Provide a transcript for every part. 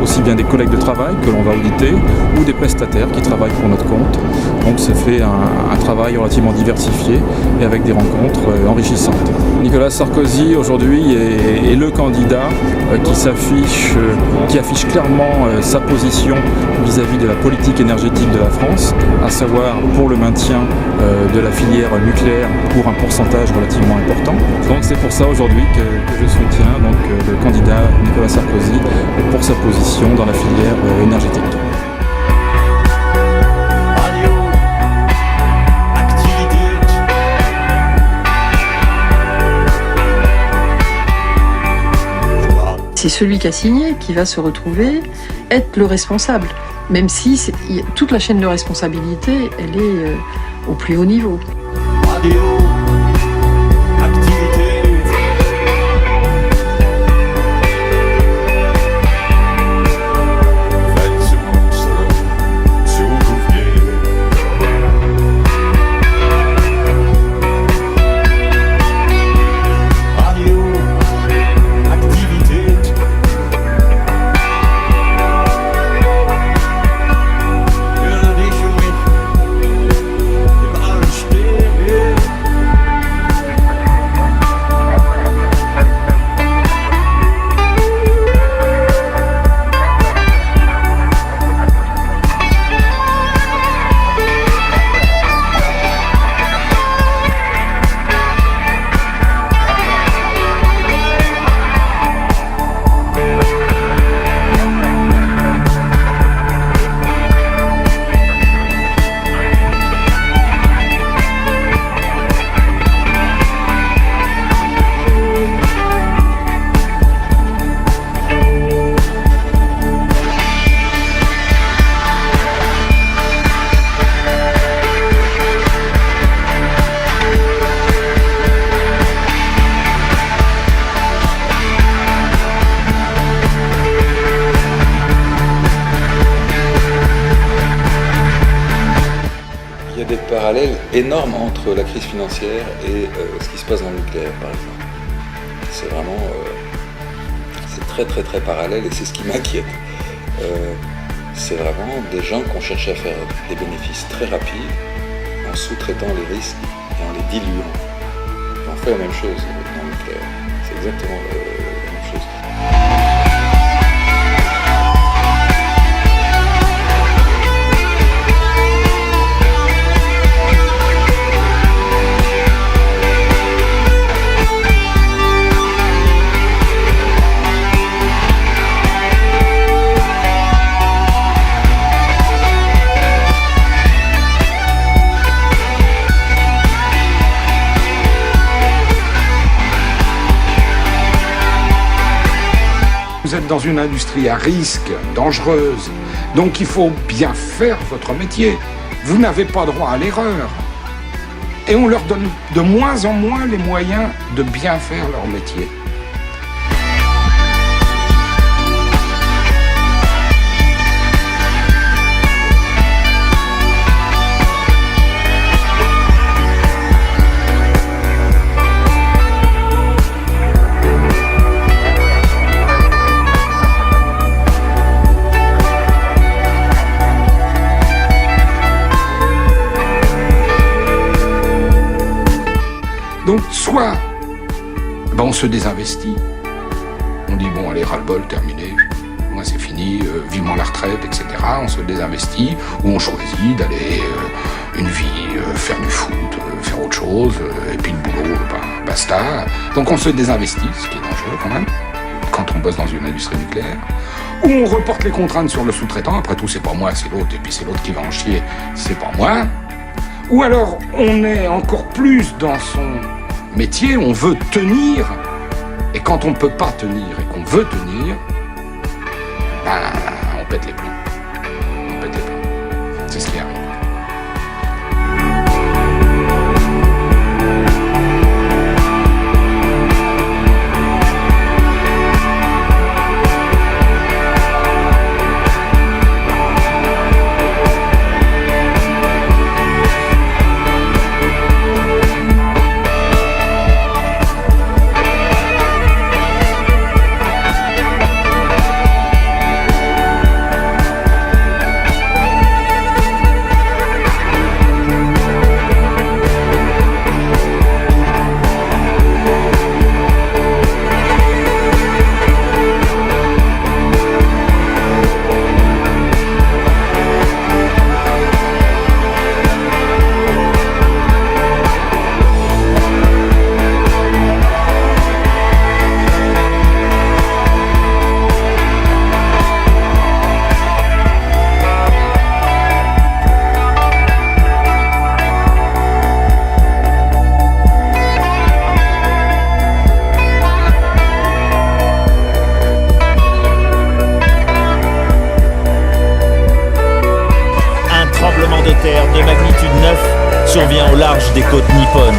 aussi bien des collègues de travail que l'on va auditer ou des prestataires qui travaillent pour notre compte. Donc ça fait un travail relativement diversifié et avec des rencontres enrichissantes. Nicolas Sarkozy aujourd'hui est le candidat qui affiche clairement sa position vis-à-vis de la politique énergétique de la France, à savoir pour le maintien de la filière nucléaire pour un pourcentage relativement important. Donc c'est pour ça aujourd'hui que je soutiens donc, le candidat Nicolas Sarkozy pour sa position dans la filière énergétique. C'est celui qui a signé qui va se retrouver être le responsable, même si toute la chaîne de responsabilité, elle est au plus haut niveau. parallèle énorme entre la crise financière et ce qui se passe dans le nucléaire, par exemple. C'est vraiment... c'est très très très parallèle et c'est ce qui m'inquiète. C'est vraiment des gens qui ont cherché à faire des bénéfices très rapides en sous-traitant les risques et en les diluant. On fait la même chose dans le nucléaire. C'est exactement la même chose. Vous êtes dans une industrie à risque, dangereuse, donc il faut bien faire votre métier. Vous n'avez pas droit à l'erreur. Et on leur donne de moins en moins les moyens de bien faire leur métier. Donc, soit on se désinvestit, on dit bon allez ras-le-bol, terminé, moi c'est fini, vivement la retraite, etc. On se désinvestit, ou on choisit d'aller une vie, faire du foot, faire autre chose, et puis le boulot, basta. Donc on se désinvestit, ce qui est dangereux quand même, quand on bosse dans une industrie nucléaire. Ou on reporte les contraintes sur le sous-traitant, après tout c'est pas moi, c'est l'autre, et puis c'est l'autre qui va en chier, c'est pas moi. Ou alors on est encore plus dans son métier, on veut tenir, et quand on ne peut pas tenir et qu'on veut tenir, on pète les plombs. On pète les plombs. C'est ce qui arrive. De magnitude 9 survient au large des côtes nippones.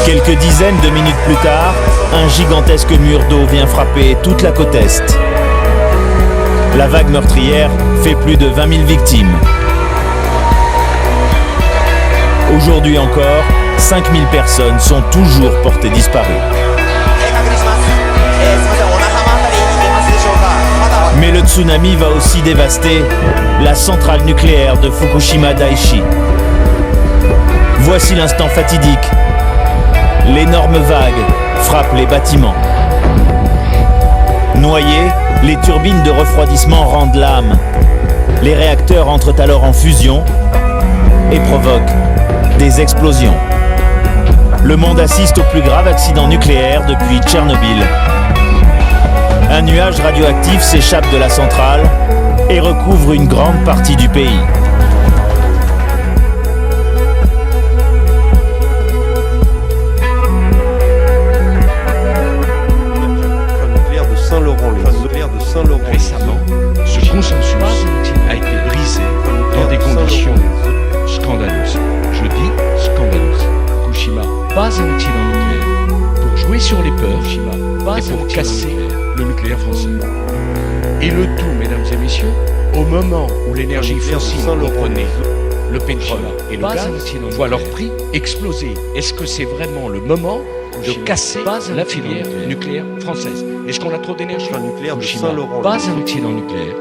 Quelques dizaines de minutes plus tard, un gigantesque mur d'eau vient frapper toute la côte est. La vague meurtrière fait plus de 20 000 victimes. Aujourd'hui encore, 5 000 personnes sont toujours portées disparues. Mais le tsunami va aussi dévaster la centrale nucléaire de Fukushima Daiichi. Voici l'instant fatidique. L'énorme vague frappe les bâtiments. Noyés, les turbines de refroidissement rendent l'âme. Les réacteurs entrent alors en fusion et provoquent des explosions. Le monde assiste au plus grave accident nucléaire depuis Tchernobyl. Un nuage radioactif s'échappe de la centrale et recouvre une grande partie du pays. Récemment, ce consensus a été brisé dans des conditions scandaleuses. Je dis scandaleuses. Fukushima, pas un accident nucléaire. Pour jouer sur les peurs, et pour casser le nucléaire français. Et le tout, mesdames et messieurs, Au moment où l'énergie fossile, comprenez, le pétrole et le gaz, voient leur prix exploser. Est-ce que c'est vraiment le moment de casser la filière nucléaire française? Est-ce qu'on a trop d'énergie nucléaire de Saint-Laurent? Pas un accident nucléaire.